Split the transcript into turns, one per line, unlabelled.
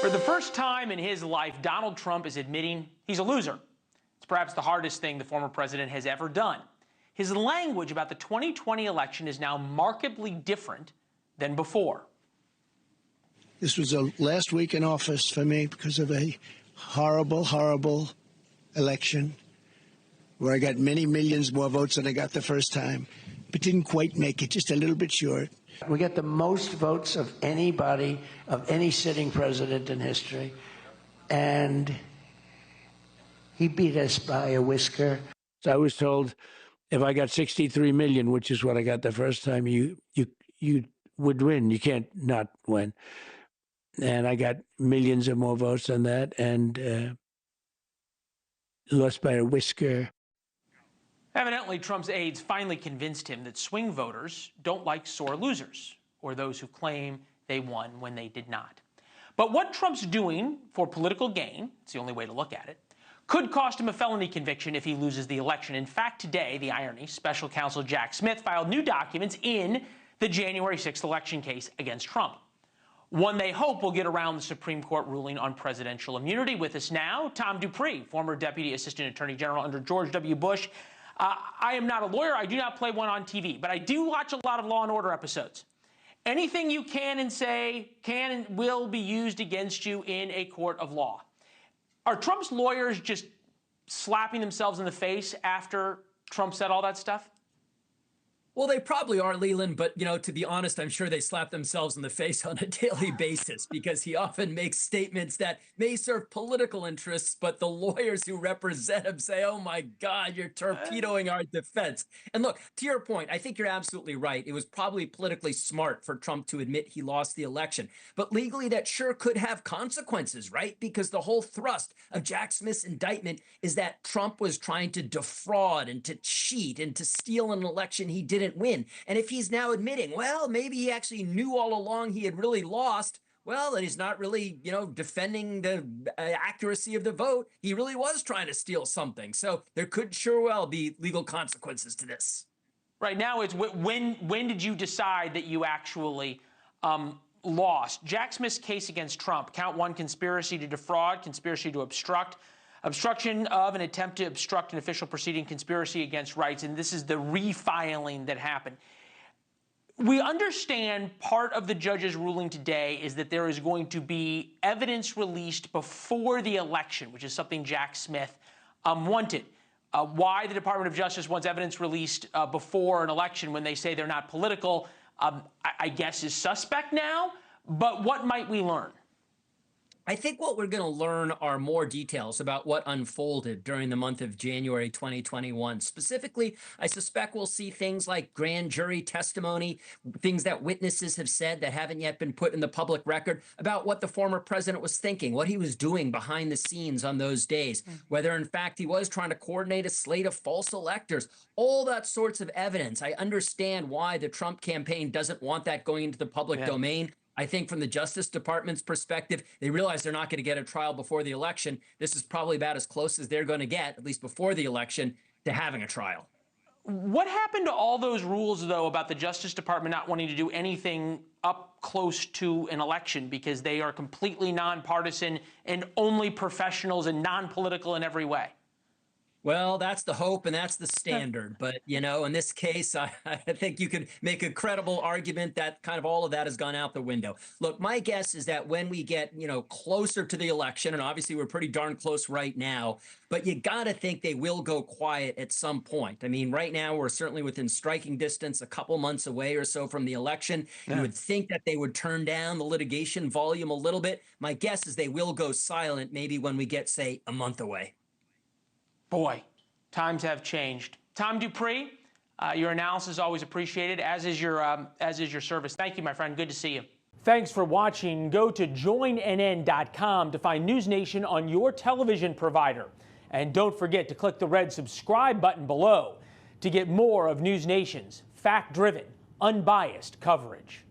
For the first time in his life, Donald Trump is admitting he's a loser. It's perhaps the hardest thing the former president has ever done. His language about the 2020 election is now markedly different than before.
This was the last week in office for me because of a horrible, horrible election where I got many millions more votes than I got the first time, but didn't quite make it, just a little bit short. We got the most votes of anybody, of any sitting president in history, and he beat us by a whisker. So I was told if I got 63 million, which is what I got the first time, you would win. You can't not win. And I got millions of more votes than that, and lost by a whisker.
Evidently, Trump's aides finally convinced him that swing voters don't like sore losers, or those who claim they won when they did not. But what Trump's doing for political gain, it's the only way to look at it, could cost him a felony conviction if he loses the election. In fact, today, the irony, special counsel Jack Smith filed new documents in the January 6th election case against Trump. One they hope will get around the Supreme Court ruling on presidential immunity. With us now, Tom Dupree, former Deputy Assistant Attorney General under George W. Bush. I am not a lawyer. I do not play one on TV, but I do watch a lot of Law and Order episodes. Anything you can and say can and will be used against you in a court of law. Are Trump's lawyers just slapping themselves in the face after Trump said all that stuff?
Well, they probably are, Leland, but, you know, to be honest, I'm sure they slap themselves in the face on a daily basis because he often makes statements that may serve political interests, but the lawyers who represent him say, oh, my God, you're torpedoing our defense. And look, to your point, I think you're absolutely right. It was probably politically smart for Trump to admit he lost the election, but legally that sure could have consequences, right? Because the whole thrust of Jack Smith's indictment is that Trump was trying to defraud and to cheat and to steal an election he didn't win. And if he's now admitting, well, maybe he actually knew all along he had really lost, well, and he's not really, you know, defending the accuracy of the vote. He really was trying to steal something. So there could sure well be legal consequences to this.
Right now, it's when did you decide that you actually lost? Jack Smith's case against Trump, count one, conspiracy to defraud, conspiracy to obstruct, obstruction of an attempt to obstruct an official proceeding, conspiracy against rights, and this is the refiling that happened. We understand part of the judge's ruling today is that there is going to be evidence released before the election, which is something Jack Smith wanted. Why the Department of Justice wants evidence released before an election when they say they're not political, I guess is suspect now, but what might we learn?
I think what we're going to learn are more details about what unfolded during the month of January 2021. Specifically, I suspect we'll see things like grand jury testimony, things that witnesses have said that haven't yet been put in the public record about what the former president was thinking, what he was doing behind the scenes on those days, whether in fact he was trying to coordinate a slate of false electors, all that sorts of evidence. I understand why the Trump campaign doesn't want that going into the public domain. I think from the Justice Department's perspective, they realize they're not going to get a trial before the election. This is probably about as close as they're going to get, at least before the election, to having a trial.
What happened to all those rules, though, about the Justice Department not wanting to do anything up close to an election because they are completely nonpartisan and only professionals and non-political in every way?
Well, that's the hope and that's the standard. But, you know, in this case, I think you could make a credible argument that kind of all of that has gone out the window. Look, my guess is that when we get, you know, closer to the election, and obviously we're pretty darn close right now, but you got to think they will go quiet at some point. I mean, right now we're certainly within striking distance, a couple months away or so from the election. Yeah. You would think that they would turn down the litigation volume a little bit. My guess is they will go silent maybe when we get, say, a month away.
Boy, times have changed. Tom Dupree, your analysis is always appreciated, as is your service. Thank you, my friend. Good to see you. Thanks for watching. Go to joinnn.com to find NewsNation on your television provider. And don't forget to click the red subscribe button below to get more of NewsNation's fact-driven, unbiased coverage.